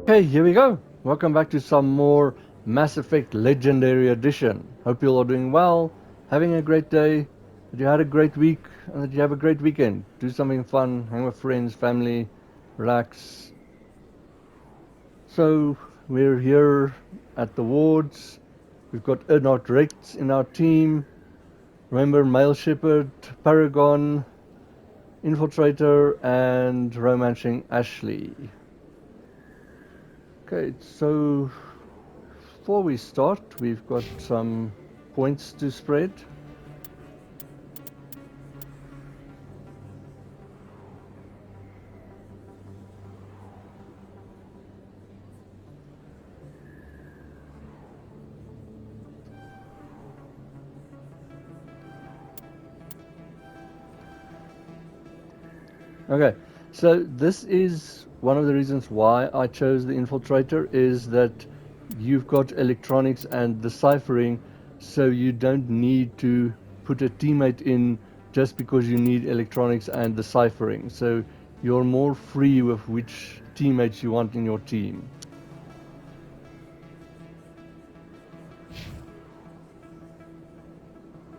Okay, here we go. Welcome back to some more Mass Effect Legendary Edition. Hope you all are doing well, having a great day, that you had a great week, and that you have a great weekend. Do something fun, hang with friends, family, relax. So, we're here at the wards. We've got Ernot Rex in our team. Remember, Male Shepard, Paragon, Infiltrator, and Romancing Ashley. Okay, so before we start, we've got some points to spread. Okay, so this is one of the reasons why I chose the Infiltrator, is that you've got electronics and deciphering, so you don't need to put a teammate in just because you need electronics and deciphering. So you're more free with which teammates you want in your team.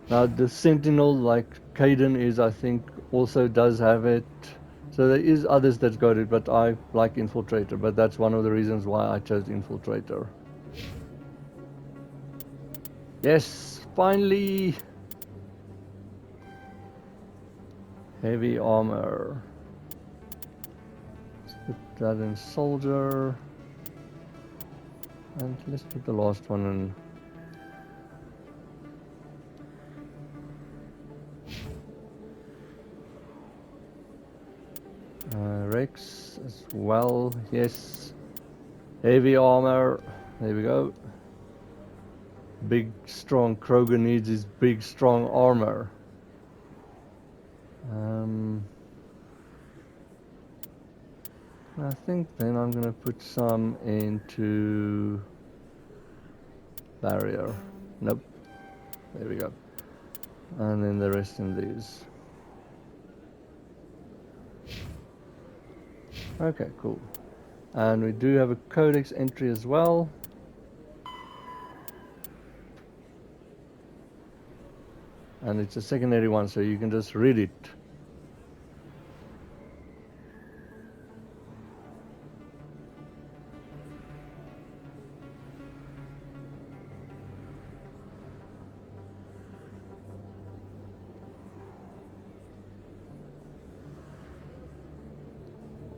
Now the Sentinel, like Caden is, I think, also does have it. So there is others that got it, but I like Infiltrator. But that's one of the reasons why I chose Infiltrator. Yes, finally! Heavy armor. Let's put that in Soldier. And let's put the last one in. Rex as well, yes. Heavy armor, there we go. Big, strong Kroger needs his big, strong armor. I think then I'm gonna put some into barrier. Nope. There we go. And then the rest in these. Okay, cool. And we do have a codex entry as well. And it's a secondary one, so you can just read it.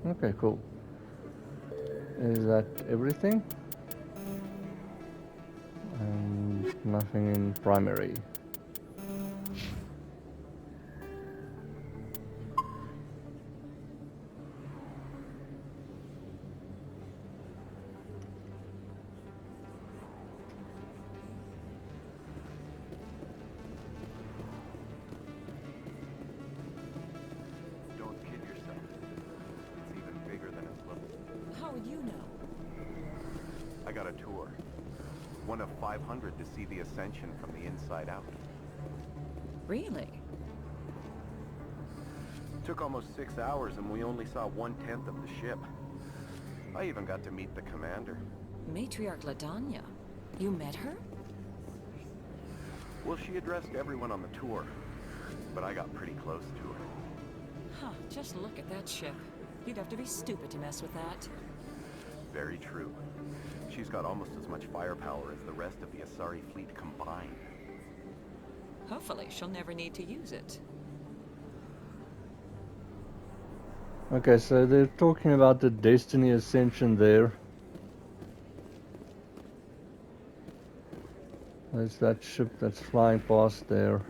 Okay, cool. Is that everything? And nothing in primary. I got a tour. One of 500 to see the Ascension from the inside out. Really? Took almost 6 hours and we only saw 1/10 of the ship. I even got to meet the commander. Matriarch Ladanya. You met her? Well, she addressed everyone on the tour, but I got pretty close to her. Huh, just look at that ship. You'd have to be stupid to mess with that. Very true. She's got almost as much firepower as the rest of the Asari fleet combined. Hopefully, she'll never need to use it. Okay, so they're talking about the Destiny Ascension there. There's that ship that's flying past there.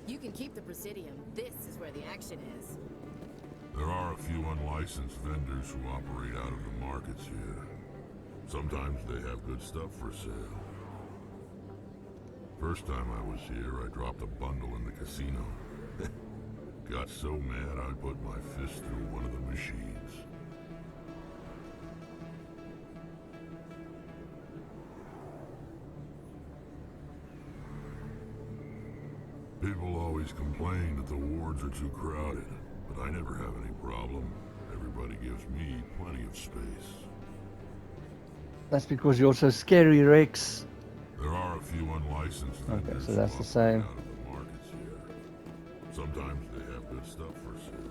You can keep the Presidium. This is where the action is. There are a few unlicensed vendors who operate out of the markets here. Sometimes they have good stuff for sale. First time I was here, I dropped a bundle in the casino. Got so mad I put my fist through one of the machines. People always complain that the wards are too crowded, but I never have any problem. Everybody gives me plenty of space. That's because you're so scary, Rex. There are a few unlicensed Okay, vendors so that's who the same. operate out of the markets here. Sometimes they have good stuff for sale.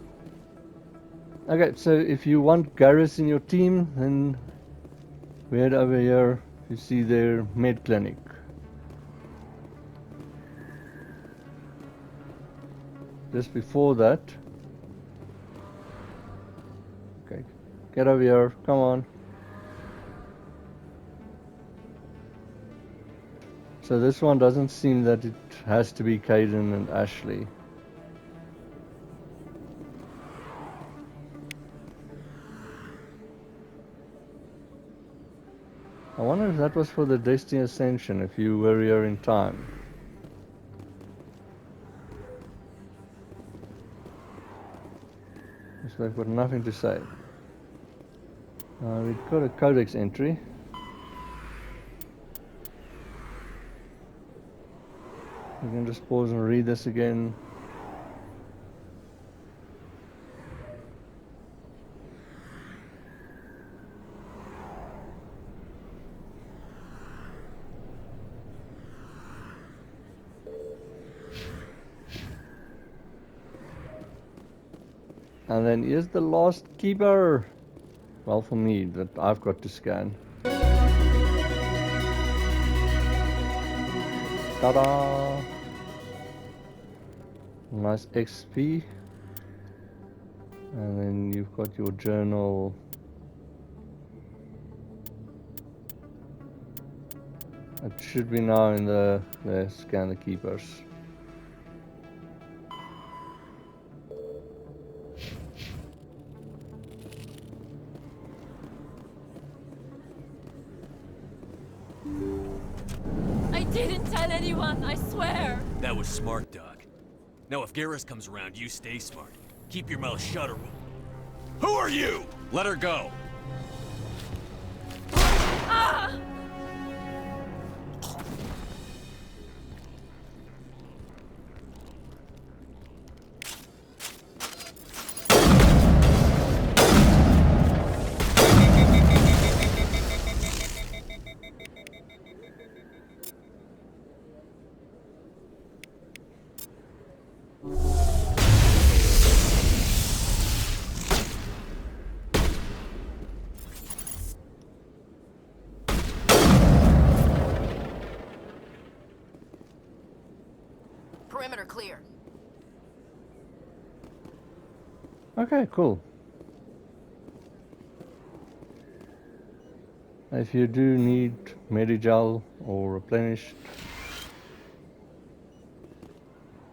Okay, so if you want Garrus in your team, then we head over here. You see their med clinic. Just before that, okay, get over here, come on. So this one doesn't seem that it has to be Caden and Ashley. I wonder if that was for the Destiny Ascension, if you were here in time. So they've got nothing to say. We've got a codex entry. We can just pause and read this again. And then here's the last keeper. Well, for me, that I've got to scan. Ta-da! Nice XP. And then you've got your journal. It should be now in the scan the keepers. I didn't tell anyone, I swear! That was smart, Doc. Now if Garrus comes around, you stay smart. Keep your mouth shut or... Who are you? Let her go! Ah! Perimeter clear. Okay, cool. If you do need Medigel or replenish,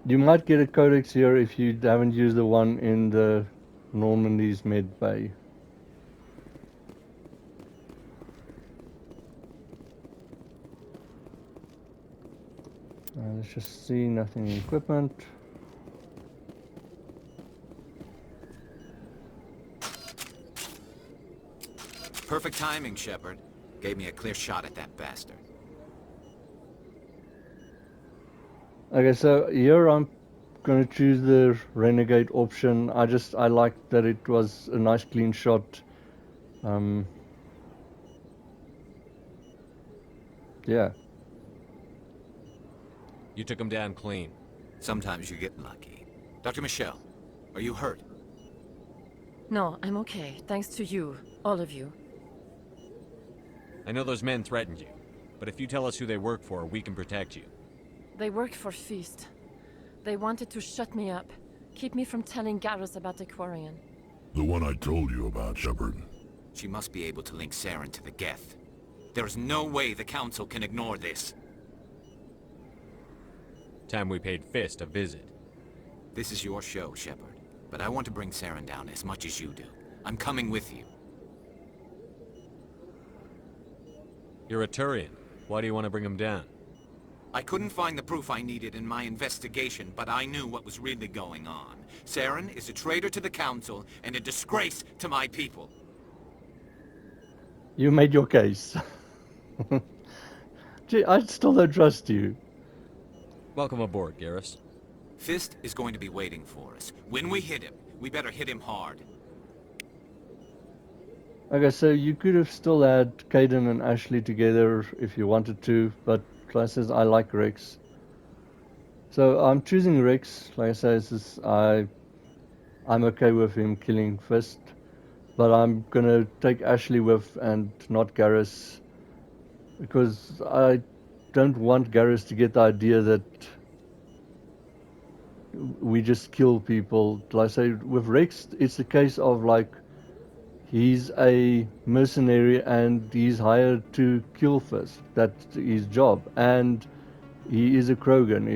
you might get a codex here if you haven't used the one in the Normandy's med bay. Let's just see, nothing in equipment. Perfect timing, Shepard. Gave me a clear shot at that bastard. Okay, so here I'm going to choose the Renegade option. I like that it was a nice clean shot. Yeah. You took him down clean. Sometimes you get lucky. Dr. Michelle, are you hurt? No, I'm okay, thanks to you, all of you. I know those men threatened you, but if you tell us who they work for, we can protect you. They work for Feast. They wanted to shut me up, keep me from telling Garrus about the Quarian. The one I told you about, Shepard. She must be able to link Saren to the Geth. There is no way the Council can ignore this. Time we paid Fist a visit. This is your show, Shepard. But I want to bring Saren down as much as you do. I'm coming with you. You're a Turian. Why do you want to bring him down? I couldn't find the proof I needed in my investigation, but I knew what was really going on. Saren is a traitor to the Council and a disgrace to my people. You made your case. Gee, I still don't trust you. Welcome aboard, Garrus. Fist is going to be waiting for us. When we hit him, we better hit him hard. Okay, so you could have still had Caden and Ashley together if you wanted to, but like I says, I like Rex. So I'm choosing Rex. Like I say, I'm okay with him killing Fist, but I'm gonna take Ashley with and not Garrus, because I don't want Garrus to get the idea that we just kill people. Like I say, with Rex, it's a case of like, he's a mercenary and he's hired to kill Fist. That's his job. And he is a Krogan.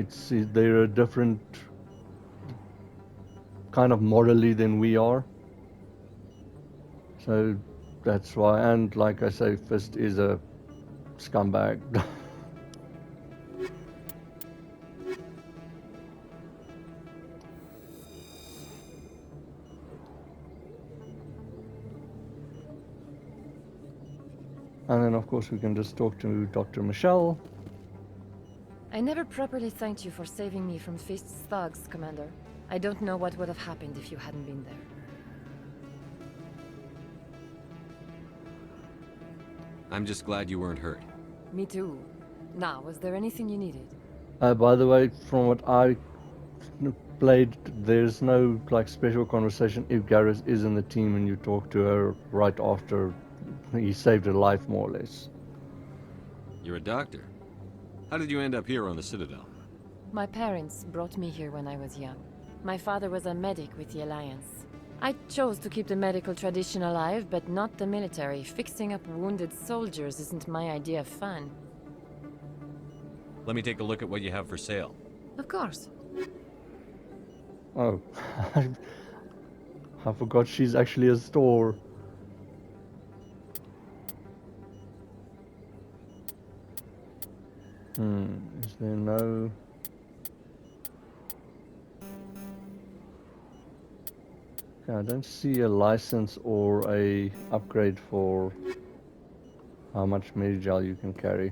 They're a different kind of morally than we are. So that's why. And like I say, Fist is a scumbag. And then, of course, we can just talk to Dr. Michelle. I never properly thanked you for saving me from Fist's thugs, Commander. I don't know what would have happened if you hadn't been there. I'm just glad you weren't hurt. Me too. Now, was there anything you needed? By the way, from what I played, there's no like special conversation if Garrus is in the team and you talk to her right after he saved her life, more or less. You're a doctor. How did you end up here on the Citadel? My parents brought me here when I was young. My father was a medic with the Alliance. I chose to keep the medical tradition alive, but not the military. Fixing up wounded soldiers isn't my idea of fun. Let me take a look at what you have for sale. Of course. Oh, I forgot she's actually a store. Is there no... I don't see a license or a upgrade for how much Medigel you can carry.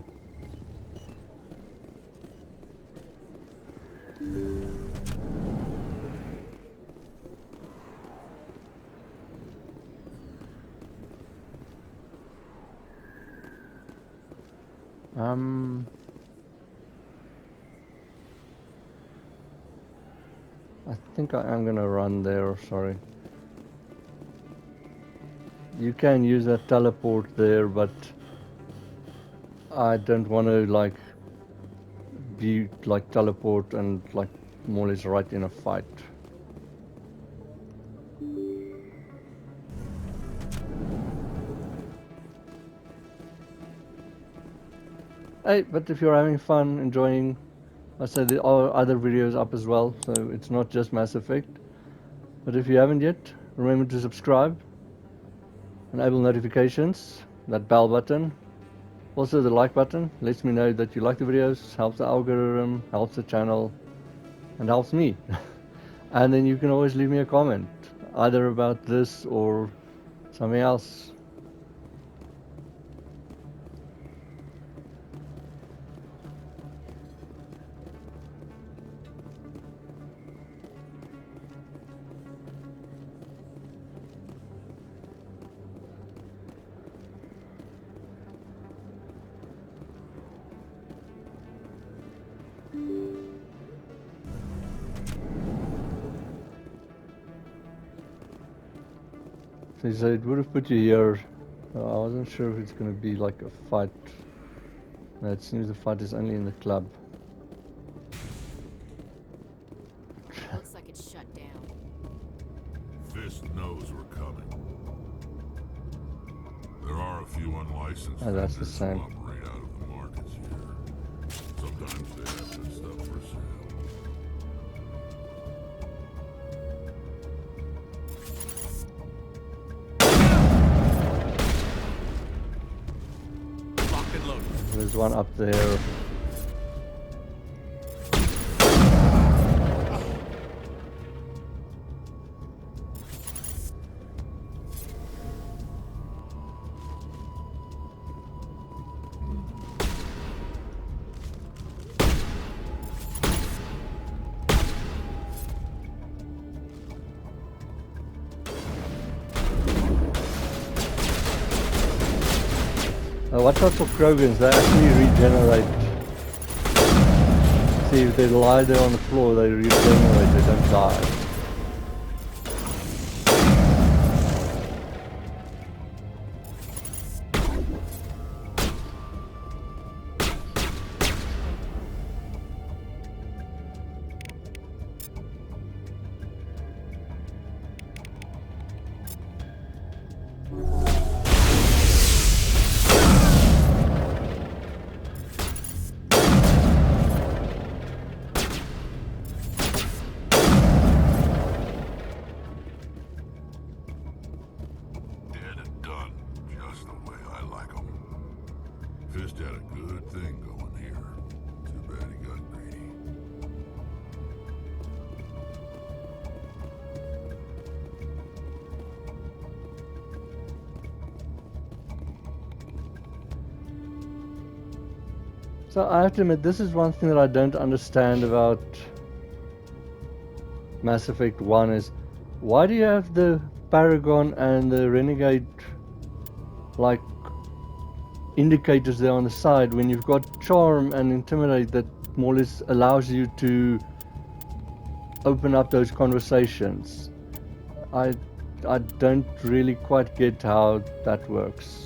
I think I am gonna run there, sorry. You can use that teleport there, but I don't want to like be like teleport and like more or less right in a fight. Hey, but if you're having fun, enjoying, I said there are other videos up as well, so it's not just Mass Effect. But if you haven't yet, remember to subscribe, enable notifications, that bell button, also the like button, lets me know that you like the videos, helps the algorithm, helps the channel, and helps me. And then you can always leave me a comment, either about this or something else. So it would have put you here. I wasn't sure if it's going to be like a fight. No, it seems the fight is only in the club. Looks like it's shut down. Fist knows we're coming. There are a few unlicensed Oh, that's the vendors same. who operate out of the markets here. Sometimes they have good stuff for sale. Locked and loaded. There's one up there. Watch out for Krogans, they actually regenerate. See, if they lie there on the floor, they regenerate, they don't die. Dead and done, just the way I like 'em. Fist had a good thing going here. Too bad he got greedy. So I have to admit, this is one thing that I don't understand about Mass Effect 1 is, why do you have the Paragon and the Renegade like indicators there on the side when you've got Charm and Intimidate that more or less allows you to open up those conversations? I don't really quite get how that works.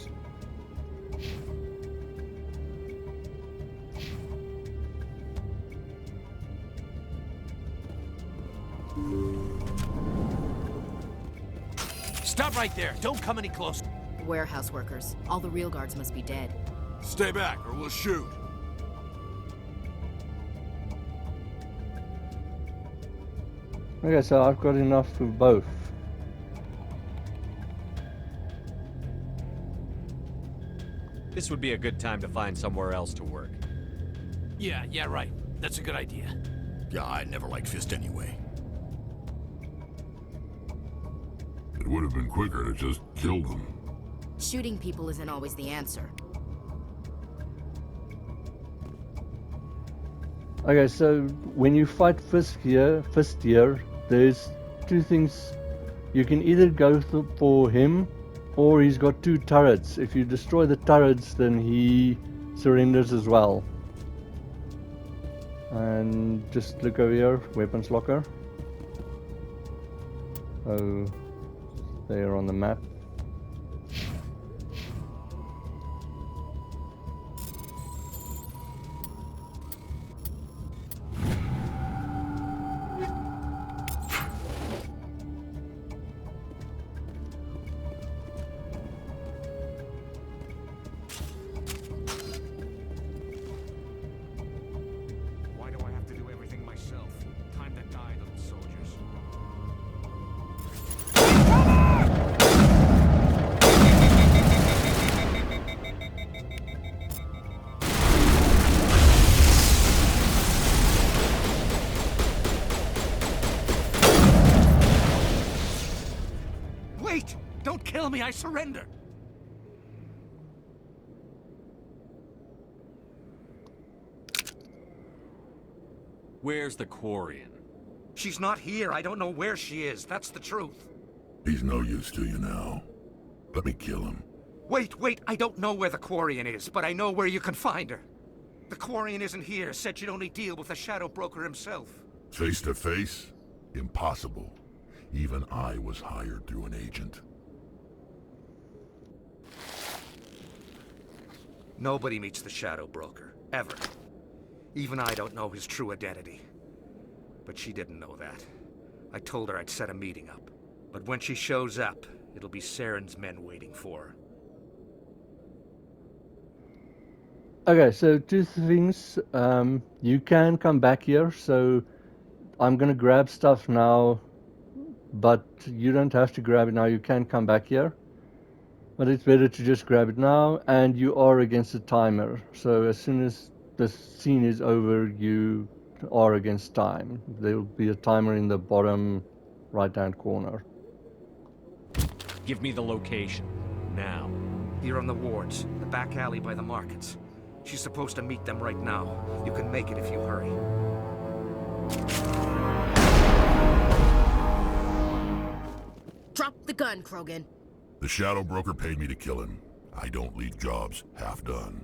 Stop right there. Don't come any closer. Warehouse workers. All the real guards must be dead. Stay back or we'll shoot. Okay, so I've got enough for both. This would be a good time to find somewhere else to work. Yeah, right. That's a good idea. Yeah, I never liked Fist anyway. It would have been quicker to just kill them. Shooting people isn't always the answer. Okay, so when you fight Fist here, there's two things. You can either go for him, or he's got two turrets. If you destroy the turrets, then he surrenders as well. And just look over here, weapons locker. Oh, there on the map. Why do I have to do everything myself? Time to die, little soldiers. Wait! Don't kill me, I surrender! Where's the Quarian? She's not here. I don't know where she is. That's the truth. He's no use to you now. Let me kill him. Wait. I don't know where the Quarian is, but I know where you can find her. The Quarian isn't here. Said she'd only deal with the Shadow Broker himself. Face to face? Impossible. Even I was hired through an agent. Nobody meets the Shadow Broker. Ever. Even I don't know his true identity. But she didn't know that. I told her I'd set a meeting up. But when she shows up, it'll be Saren's men waiting for her. Okay, so two things. You can come back here, so I'm gonna grab stuff now, but you don't have to grab it now. You can come back here, but it's better to just grab it now. And you are against the timer, so as soon as the scene is over, you are against time. There will be a timer in the bottom right-hand corner. Give me the location. Now. Here on the wards, the back alley by the markets. She's supposed to meet them right now. You can make it if you hurry. Drop the gun, Krogan. The Shadow Broker paid me to kill him. I don't leave jobs half done.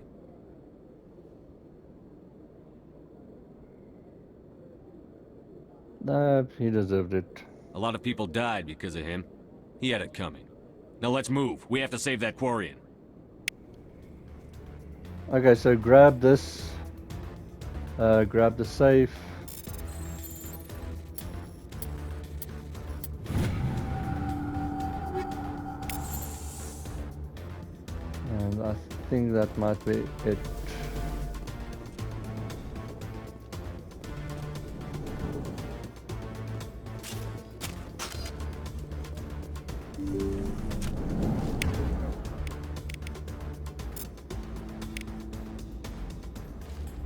He deserved it. A lot of people died because of him. He had it coming. Now let's move. We have to save that Quarian. Okay, so grab this. Grab the safe. And I think that might be it.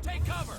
Take cover!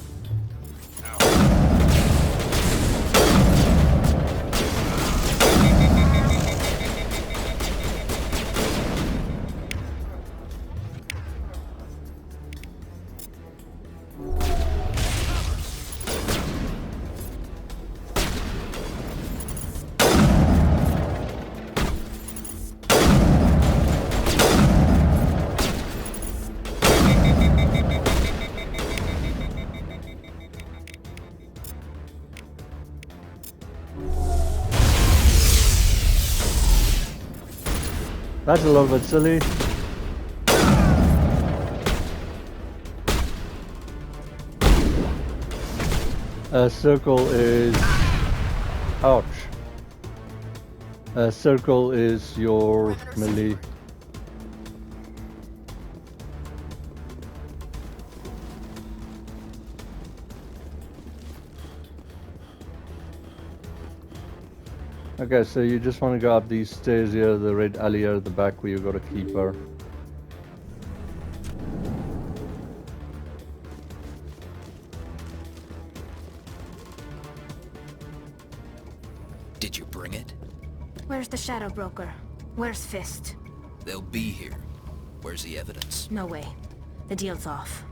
That's a little bit silly. Circle is... Ouch. Circle is your melee. Okay, so you just want to go up these stairs here, the red alley here at the back where you got a keeper. Did you bring it? Where's the Shadow Broker? Where's Fist? They'll be here. Where's the evidence? No way. The deal's off.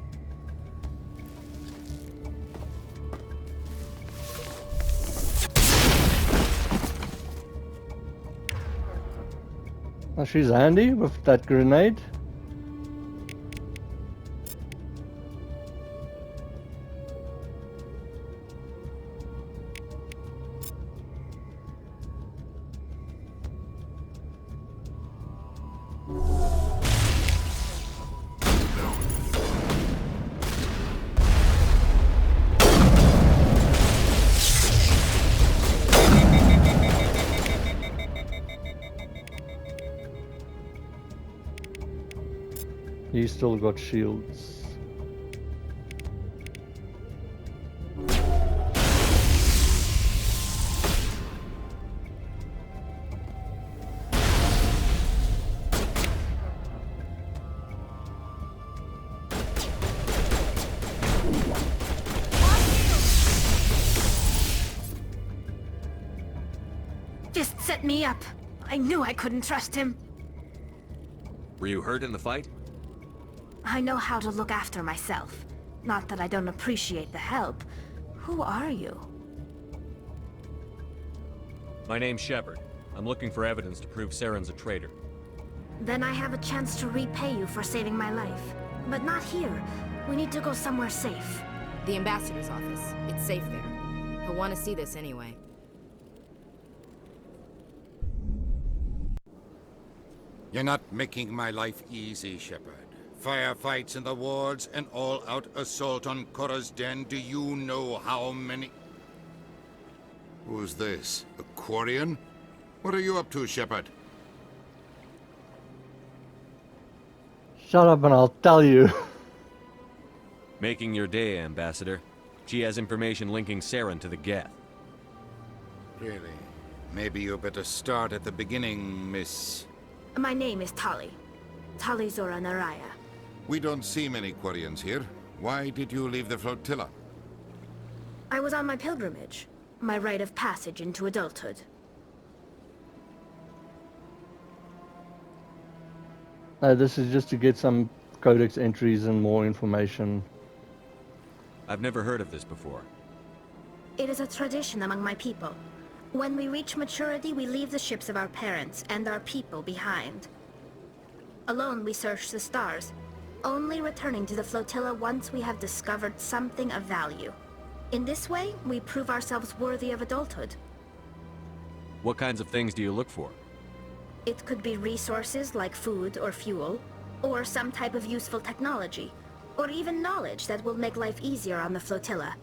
Oh, she's handy with that grenade. He's still got shields. Just set me up. I knew I couldn't trust him. Were you hurt in the fight? I know how to look after myself. Not that I don't appreciate the help. Who are you? My name's Shepard. I'm looking for evidence to prove Saren's a traitor. Then I have a chance to repay you for saving my life. But not here. We need to go somewhere safe. The ambassador's office. It's safe there. He'll want to see this anyway. You're not making my life easy, Shepard. Firefights in the wards, an all-out assault on Chora's den. Do you know how many... Who's this? A Quarian? What are you up to, Shepard? Shut up and I'll tell you. Making your day, Ambassador. She has information linking Saren to the Geth. Really? Maybe you better start at the beginning, Miss... My name is Tali. Tali Zora Naraya. We don't see many Quarians here. Why did you leave the flotilla? I was on my pilgrimage. My rite of passage into adulthood. This is just to get some codex entries and more information. I've never heard of this before. It is a tradition among my people. When we reach maturity, we leave the ships of our parents and our people behind. Alone, we search the stars, only returning to the flotilla once we have discovered something of value. In this way, we prove ourselves worthy of adulthood. What kinds of things do you look for? It could be resources like food or fuel, or some type of useful technology, or even knowledge that will make life easier on the flotilla.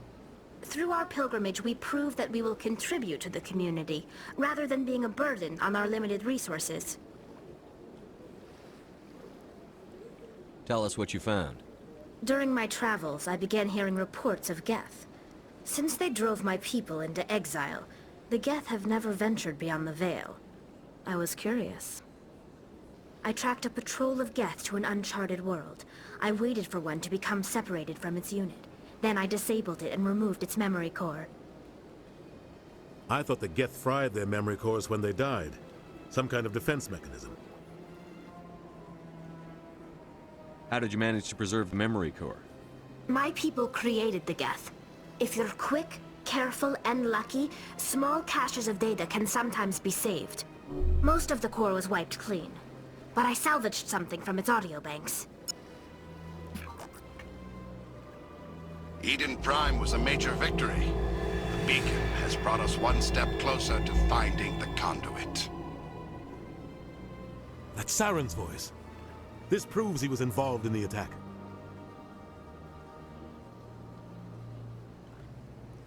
Through our pilgrimage, we prove that we will contribute to the community, rather than being a burden on our limited resources. Tell us what you found. During my travels, I began hearing reports of Geth. Since they drove my people into exile, the Geth have never ventured beyond the Veil. I was curious. I tracked a patrol of Geth to an uncharted world. I waited for one to become separated from its unit. Then I disabled it and removed its memory core. I thought the Geth fried their memory cores when they died. Some kind of defense mechanism. How did you manage to preserve the memory core? My people created the Geth. If you're quick, careful, and lucky, small caches of data can sometimes be saved. Most of the core was wiped clean, but I salvaged something from its audio banks. Eden Prime was a major victory. The beacon has brought us one step closer to finding the conduit. That's Saren's voice. This proves he was involved in the attack.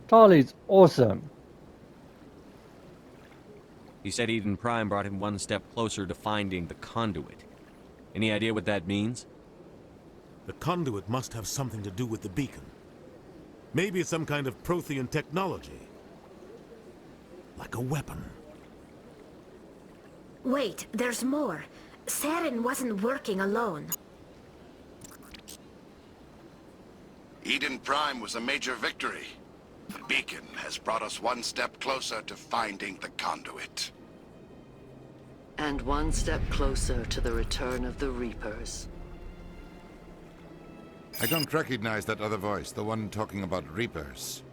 Tali's awesome. He said Eden Prime brought him one step closer to finding the conduit. Any idea what that means? The conduit must have something to do with the beacon. Maybe it's some kind of Prothean technology. Like a weapon. Wait, there's more. Saren wasn't working alone. Eden Prime was a major victory. The beacon has brought us one step closer to finding the conduit. And one step closer to the return of the Reapers. I don't recognize that other voice, the one talking about Reapers.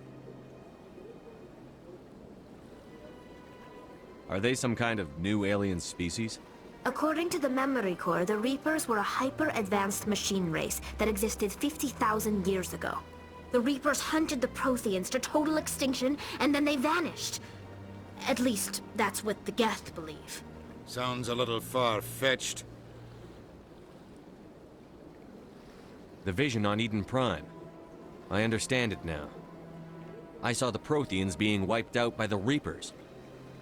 Are they some kind of new alien species? According to the memory core, the Reapers were a hyper-advanced machine race that existed 50,000 years ago. The Reapers hunted the Protheans to total extinction, and then they vanished. At least, that's what the Geth believe. Sounds a little far-fetched. The vision on Eden Prime. I understand it now. I saw the Protheans being wiped out by the Reapers.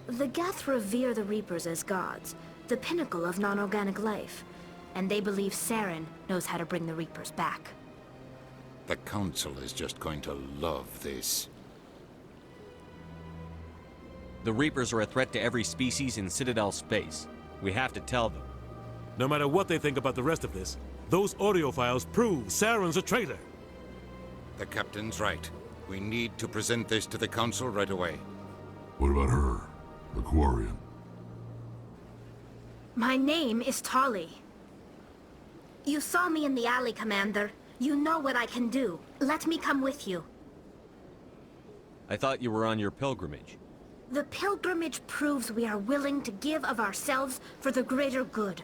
The Geth revere the Reapers as gods, the pinnacle of non-organic life, and they believe Saren knows how to bring the Reapers back. The Council is just going to love this. The Reapers are a threat to every species in Citadel space. We have to tell them. No matter what they think about the rest of this, those audio files prove Saren's a traitor. The Captain's right. We need to present this to the Council right away. What about her? The Quarian? My name is Tali. You saw me in the alley, Commander. You know what I can do. Let me come with you. I thought you were on your pilgrimage. The pilgrimage proves we are willing to give of ourselves for the greater good.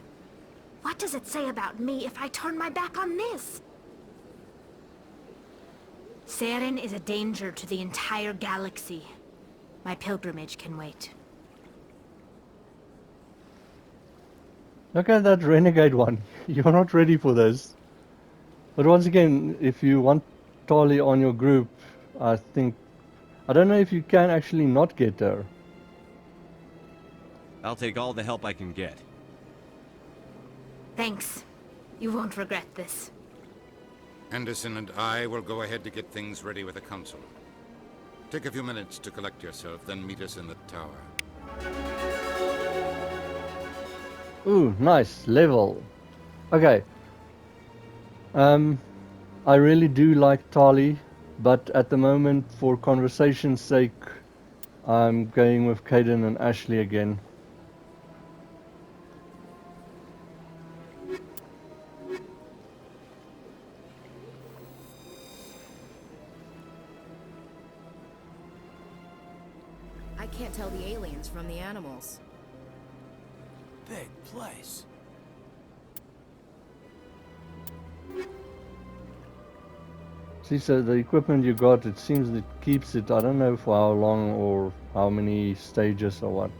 What does it say about me if I turn my back on this? Saren is a danger to the entire galaxy. My pilgrimage can wait. Look at that renegade one. You're not ready for this. But once again, if you want Tali on your group, I don't know if you can actually not get her. I'll take all the help I can get. Thanks. You won't regret this. Anderson and I will go ahead to get things ready with the Council. Take a few minutes to collect yourself, then meet us in the tower. Ooh, nice level. Okay. I really do like Tali, but at the moment, for conversation's sake, I'm going with Caden and Ashley again. I can't tell the aliens from the animals. Big place. See, so the equipment you got, it seems it keeps it, I don't know for how long or how many stages or what.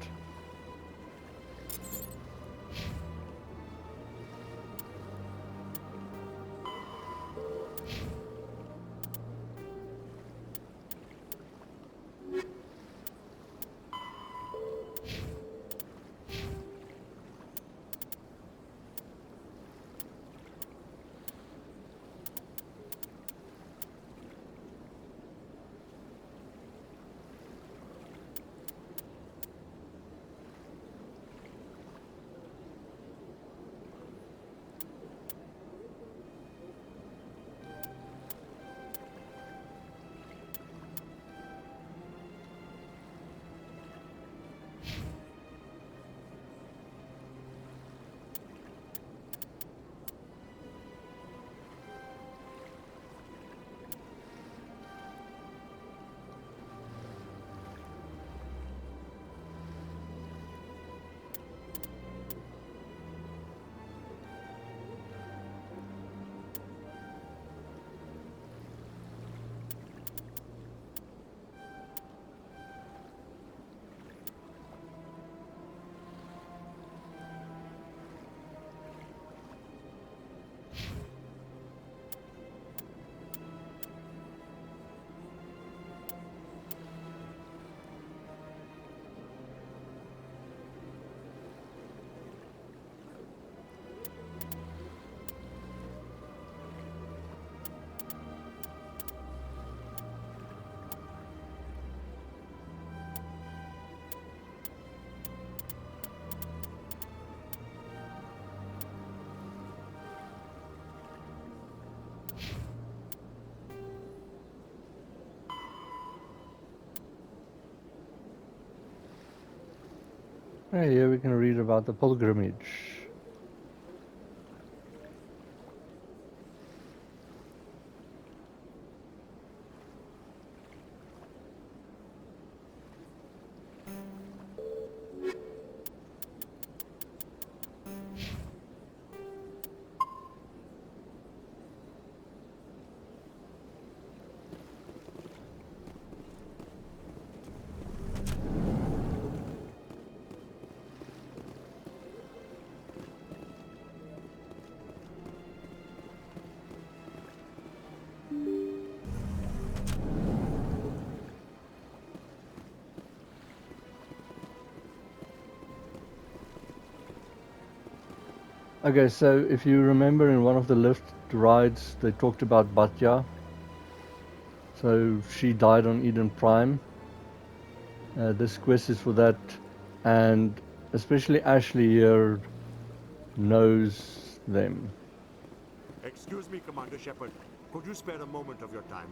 Hey, here we can read about the pilgrimage. Okay, so if you remember in one of the lift rides, they talked about Batya. So she died on Eden Prime. This quest is for that, and especially Ashley here knows them. Excuse me, Commander Shepard. Could you spare a moment of your time?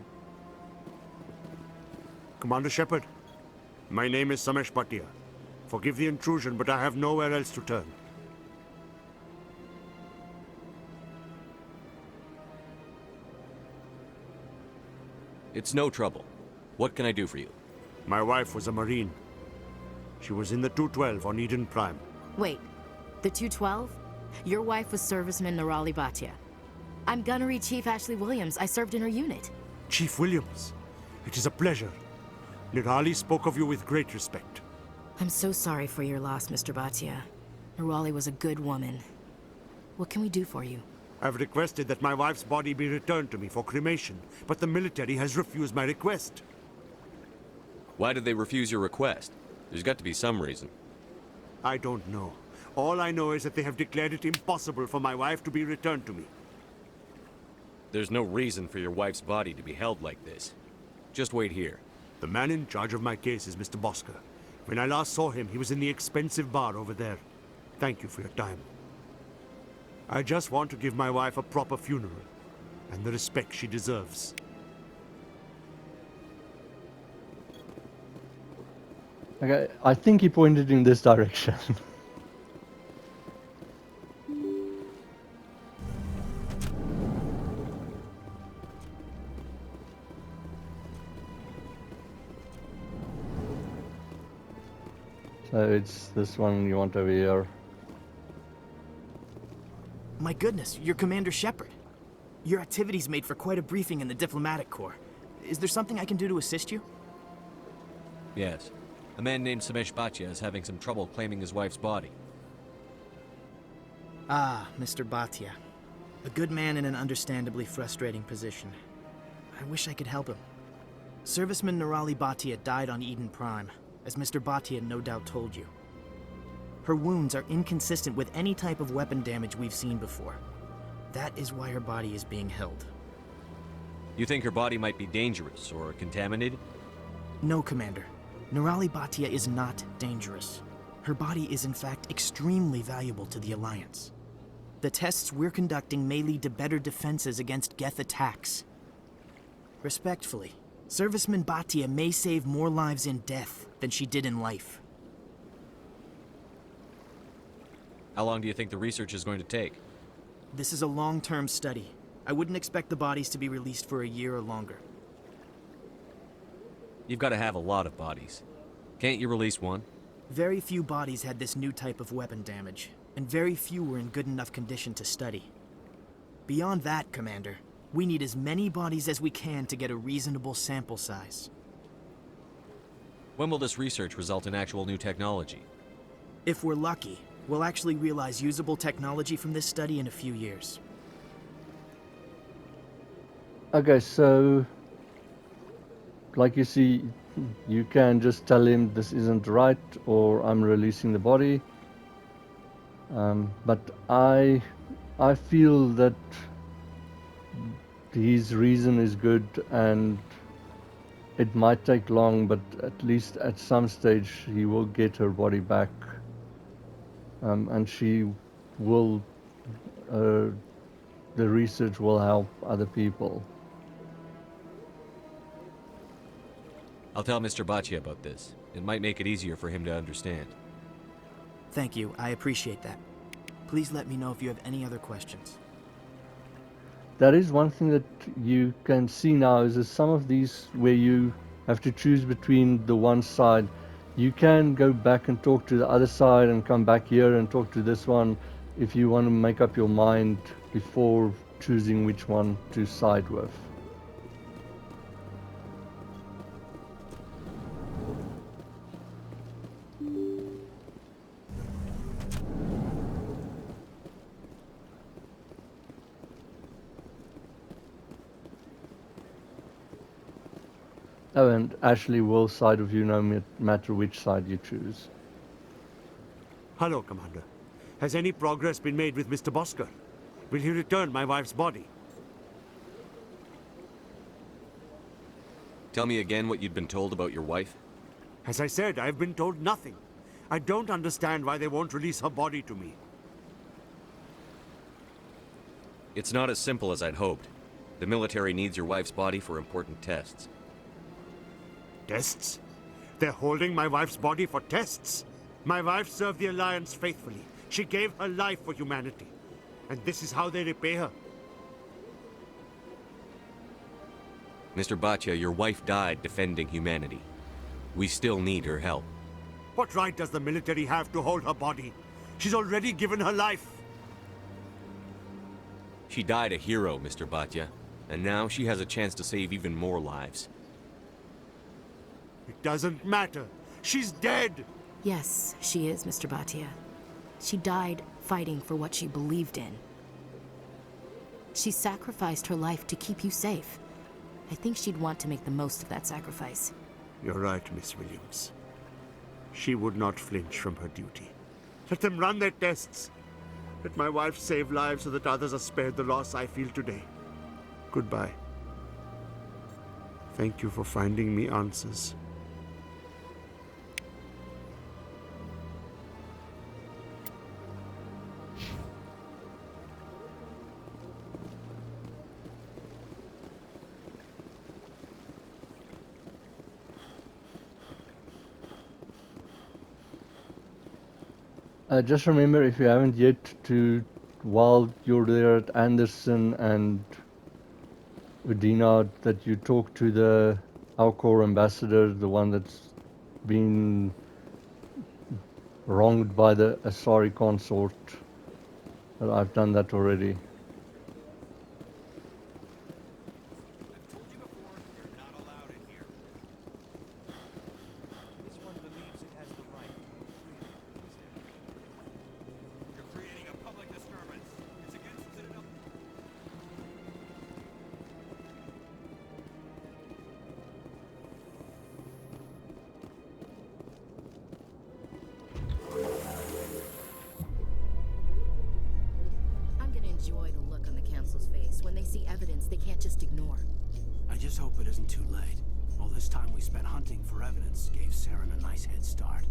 Commander Shepard, my name is Samesh Bhatia. Forgive the intrusion, but I have nowhere else to turn. It's no trouble. What can I do for you? My wife was a Marine. She was in the 212 on Eden Prime. Wait, the 212? Your wife was serviceman Nirali Bhatia. I'm Gunnery Chief Ashley Williams. I served in her unit. Chief Williams, it is a pleasure. Nirali spoke of you with great respect. I'm so sorry for your loss, Mr. Bhatia. Nirali was a good woman. What can we do for you? I've requested that my wife's body be returned to me for cremation, but the military has refused my request. Why did they refuse your request? There's got to be some reason. I don't know. All I know is that they have declared it impossible for my wife to be returned to me. There's no reason for your wife's body to be held like this. Just wait here. The man in charge of my case is Mr. Bosker. When I last saw him, he was in the expensive bar over there. Thank you for your time. I just want to give my wife a proper funeral, and the respect she deserves. Okay, I think he pointed in this direction. So it's this one you want over here. My goodness, you're Commander Shepard. Your activities made for quite a briefing in the diplomatic corps. Is there something I can do to assist you? Yes. A man named Samesh Bhatia is having some trouble claiming his wife's body. Ah, Mr. Bhatia. A good man in an understandably frustrating position. I wish I could help him. Serviceman Nirali Bhatia died on Eden Prime, as Mr. Bhatia no doubt told you. Her wounds are inconsistent with any type of weapon damage we've seen before. That is why her body is being held. You think her body might be dangerous or contaminated? No, Commander. Nirali Bhatia is not dangerous. Her body is in fact extremely valuable to the Alliance. The tests we're conducting may lead to better defenses against Geth attacks. Respectfully, Serviceman Bhatia may save more lives in death than she did in life. How long do you think the research is going to take? This is a long-term study. I wouldn't expect the bodies to be released for a year or longer. You've got to have a lot of bodies. Can't you release one? Very few bodies had this new type of weapon damage, and very few were in good enough condition to study. Beyond that, Commander, we need as many bodies as we can to get a reasonable sample size. When will this research result in actual new technology? If we're lucky, we'll actually realize usable technology from this study in a few years. Okay, so like you see, you can just tell him this isn't right or I'm releasing the body. But I feel that his reason is good and it might take long, but at least at some stage he will get her body back. And she will, the research will help other people. I'll tell Mr. Bhatia about this. It might make it easier for him to understand. Thank you, I appreciate that. Please let me know if you have any other questions. That is one thing that you can see now, is that some of these where you have to choose between the one side, you can go back and talk to the other side and come back here and talk to this one if you want to make up your mind before choosing which one to side with. Oh, and Ashley will side with you no matter which side you choose. Hello, Commander. Has any progress been made with Mr. Bosker? Will he return my wife's body? Tell me again what you'd been told about your wife. As I said, I've been told nothing. I don't understand why they won't release her body to me. It's not as simple as I'd hoped. The military needs your wife's body for important tests. Tests? They're holding my wife's body for tests? My wife served the Alliance faithfully. She gave her life for humanity. And this is how they repay her. Mr. Bhatia, your wife died defending humanity. We still need her help. What right does the military have to hold her body? She's already given her life. She died a hero, Mr. Bhatia. And now she has a chance to save even more lives. It doesn't matter. She's dead! Yes, she is, Mr. Bhatia. She died fighting for what she believed in. She sacrificed her life to keep you safe. I think she'd want to make the most of that sacrifice. You're right, Miss Williams. She would not flinch from her duty. Let them run their tests. Let my wife save lives so that others are spared the loss I feel today. Goodbye. Thank you for finding me answers. Just remember, if you haven't yet, to, while you're there at Anderson and Udina, that you talk to the Alcor ambassador, the one that's been wronged by the Asari consort. But I've done that already. just hope it isn't too late. All this time we spent hunting for evidence gave Saren a nice head start.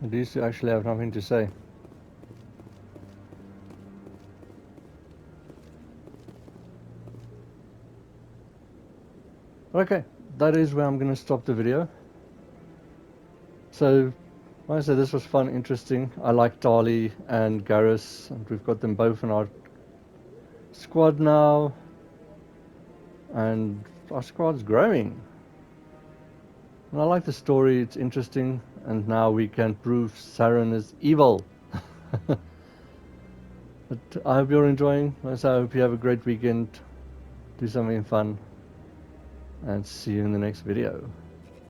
These actually have nothing to say. Okay, that is where I'm going to stop the video. So, like I said, this was fun, interesting. I like Tali and Garrus, and we've got them both in our squad now. And our squad's growing. And I like the story, it's interesting, and now we can prove Saren is evil. But I hope you're enjoying. I hope you have a great weekend. Do something fun. And see you in the next video.